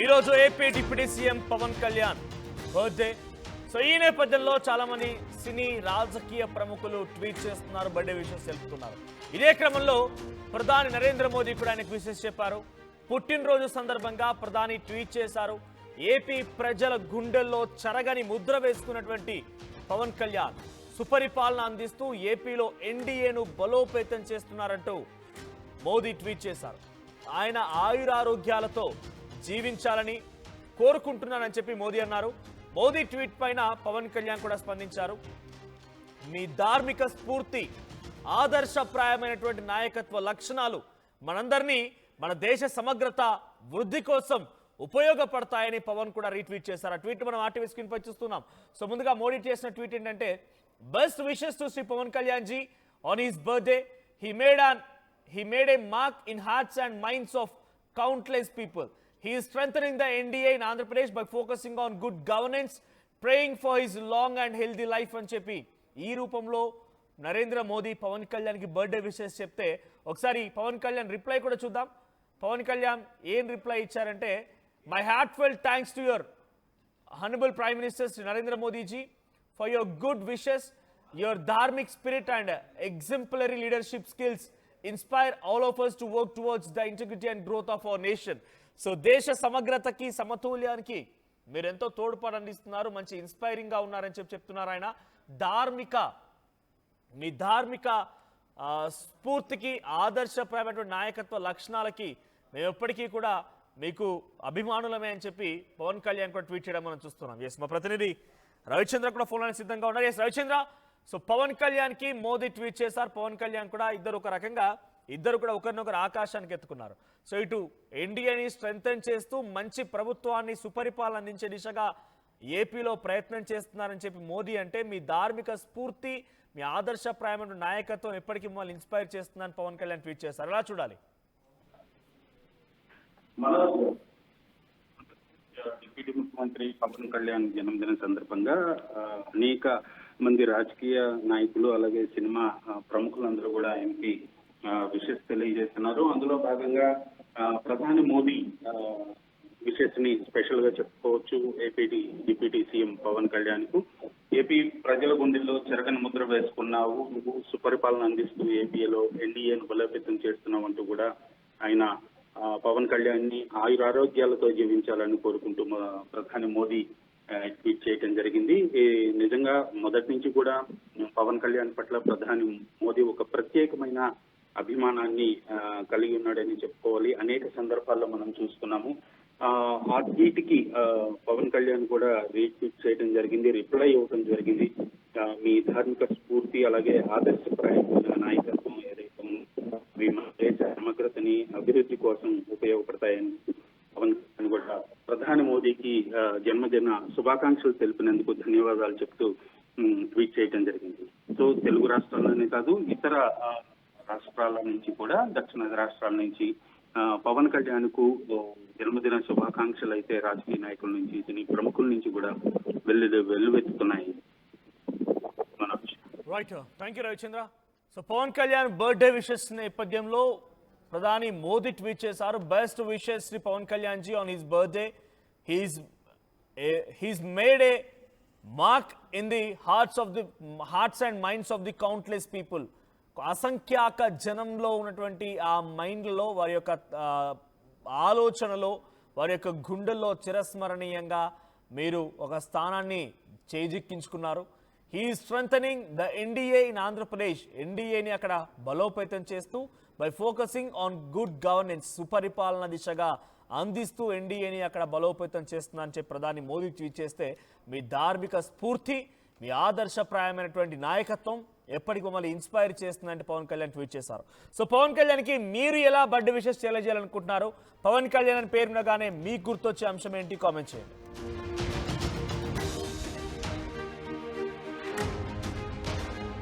ఈరోజు AP deputy CM Pawan Kalyan birthday. So ఈ నేపథ్యంలో చాలా మంది సినీ రాజకీయ ప్రముఖులు ట్వీట్ చేస్తున్నారు, బర్త్డే విషెస్ తెలుపుతున్నారు. ఇదే క్రమంలో ప్రధాని నరేంద్ర మోదీ కూడా ఆయనకు విషెస్ చెప్పారు. పుట్టినరోజు సందర్భంగా ప్రధాని ట్వీట్ చేశారు. ఏపీ ప్రజల గుండెల్లో చెరగని ముద్ర వేసుకున్నటువంటి పవన్ కళ్యాణ్ సుపరిపాలన అందిస్తూ ఏపీలో ఎన్డీఏను బలోపేతం చేస్తున్నారంటూ మోదీ ట్వీట్ చేశారు. ఆయన ఆయురారోగ్యాలతో జీవించాలని కోరుకుంటున్నానని చెప్పి మోదీ అన్నారు. మోదీ ట్వీట్ పైన పవన్ కళ్యాణ్ కూడా స్పందించారు. మీ ధార్మిక స్ఫూర్తి, ఆదర్శప్రాయమైనటువంటి నాయకత్వ లక్షణాలు మనందరినీ మన దేశ సమగ్రత వృద్ధి కోసం ఉపయోగపడతాయని పవన్ కూడా రీట్వీట్ చేశారు. ఆ ట్వీట్ మనం ఆర్టీవీ స్క్రీన్ పై చూస్తున్నాం. సో ముందుగా మోడీ చేసిన ట్వీట్ ఏంటంటే, best wishes to Shri Pawan Kalyan ji on his birthday. He made a mark in hearts and minds of countless people. He is strengthening the NDA in Andhra Pradesh by focusing on good governance, praying for his long and healthy life అని చెప్పి ఈ రూపంలో నరేంద్ర మోదీ పవన్ కళ్యాణ్కి birthday wishes చెప్తే ఒకసారి Pawan Kalyan reply కూడా చూద్దాం. పవన్ కళ్యాణ్ ఏం రిప్లై ఇచ్చారంటే, my heartfelt thanks to your honourable prime minister Shri Narendra Modi ji for your good wishes, your dharmik spirit and exemplary leadership skills inspire all of us to work towards the integrity and growth of our nation. So దేశ సమగ్రతకి సమతుల్యానికి మీరు ఎంతో తోడ్పాటు అందిస్తున్నారు, మంచి inspiring గా ఉన్నారని చెప్తున్నారు ఆయన. మీ ధార్మిక స్ఫూర్తికి, ఆదర్శప్రాయమైనటువంటి నాయకత్వ లక్షణాలకి మేము ఎప్పటికీ కూడా మీకు అభిమానులమే అని చెప్పి పవన్ కళ్యాణ్ కూడా ట్వీట్ చేయడం మనం చూస్తున్నాం. ఎస్, మా ప్రతినిధి రవిచంద్ర కూడా ఫోన్ లైన్ సిద్ధంగా ఉన్నారు. ఎస్ రవిచంద్ర, సో పవన్ కళ్యాణ్ కి మోదీ ట్వీట్ చేశారు. పవన్ కళ్యాణ్ కూడా ఇద్దరు కూడా ఒకరినొకరు ఆకాశానికి ఎత్తుకున్నారు. సో ఇటు ఎన్డీఏని స్ట్రెంథెన్ చేస్తూ మంచి ప్రభుత్వాన్ని, సుపరిపాలన అందించే దిశగా ఏపీలో ప్రయత్నం చేస్తున్నారని చెప్పి మోదీ అంటే, మీ ధార్మిక స్ఫూర్తి, మీ ఆదర్శప్రాయమైన నాయకత్వం ఎప్పటికీ మిమ్మల్ని ఇన్స్పైర్ చేస్తుందని పవన్ కళ్యాణ్ ట్వీట్ చేశారు. ఎలా చూడాలి? డిప్యూటీ ముఖ్యమంత్రి పవన్ కళ్యాణ్ జన్మదిన సందర్భంగా అనేక మంది రాజకీయ నాయకులు అలాగే సినిమా ప్రముఖులందరూ కూడా ఆయనకి విషెస్ తెలియజేస్తున్నారు. అందులో భాగంగా ప్రధాని మోదీ విషెస్ ని స్పెషల్ గా చెప్పుకోవచ్చు. AP deputy CM Pawan Kalyan కు, ఏపీ ప్రజల గుండెల్లో చెరగని ముద్ర వేసుకున్నావు, నువ్వు సుపరిపాలన అందిస్తూ ఏపీలో ఎన్డీఏను బలోపేతం చేస్తున్నావు అంటూ కూడా ఆయన పవన్ కళ్యాణ్ ని ఆయురారోగ్యాలతో జీవించాలని కోరుకుంటూ ప్రధాని మోదీ ట్వీట్ చేయడం జరిగింది. నిజంగా మొదటి నుంచి కూడా పవన్ కళ్యాణ్ పట్ల ప్రధాని మోదీ ఒక ప్రత్యేకమైన అభిమానాన్ని కలిగి ఉన్నాడని చెప్పుకోవాలి. అనేక సందర్భాల్లో మనం చూస్తున్నాము. ఆ ట్వీట్ కి పవన్ కళ్యాణ్ కూడా రీట్వీట్ చేయడం జరిగింది, రిప్లై ఇవ్వడం జరిగింది. మీ ధార్మిక స్ఫూర్తి అలాగే ఆదర్శప్రాయమైన నాయకత్వం ఏదైతే మీ మన దేశ సమగ్రతని, అభివృద్ధి కోసం ఉపయోగపడతాయని పవన్ కళ్యాణ్ కూడా ప్రధాని మోదీకి జన్మదిన శుభాకాంక్షలు తెలిపినందుకు ధన్యవాదాలు చెప్తూ ట్వీట్ చేయడం జరిగింది. సో తెలుగు రాష్ట్రాల్లోనే కాదు, ఇతర రాష్ట్రాల నుంచి కూడా, దక్షిణాది రాష్ట్రాల నుంచి పవన్ కళ్యాణ్ కు జన్మదిన శుభాకాంక్షలు అయితే రాజకీయ నాయకుల నుంచి, సినీ ప్రముఖుల నుంచి కూడా వెల్లువెత్తుతున్నాయి. Right, thank you Ravichandra. So Pawan Kalyan birthday wishes నేపథ్యంలో ప్రధాని మోదీ ట్వీట్ చేశారు. Best wishes Shri Pawan Kalyan ji on his birthday. He's made a mark in the hearts and minds of the countless people. అసంఖ్యాక జనంలో ఉన్నటువంటి ఆ మైండ్లో, వారి యొక్క ఆలోచనలో, వారి యొక్క గుండెల్లో చిరస్మరణీయంగా మీరు ఒక స్థానాన్ని చేజిక్కించుకున్నారు. He strengthening the NDA in Andhra Pradesh. ఎన్డీఏని అక్కడ బలోపేతం చేస్తూ by focusing on good governance, సుపరిపాలన దిశగా అందిస్తూ ఎన్డీఏని అక్కడ బలోపేతం చేస్తుందని చెప్పి ప్రధాని మోదీ ట్వీట్ చేస్తే, మీ ధార్మిక స్ఫూర్తి, మీ ఆదర్శప్రాయమైనటువంటి నాయకత్వం ఎప్పటికీ మమ్మల్ని ఇన్స్పైర్ చేస్తుందంటే పవన్ కళ్యాణ్ ట్వీట్ చేశారు. సో పవన్ కళ్యాణ్కి మీరు ఎలా బర్త్డే విషెస్ తెలియజేయాలనుకుంటున్నారు? పవన్ కళ్యాణ్ పేరునగానే మీకు గుర్తొచ్చే అంశం ఏంటి? కామెంట్ చేయండి.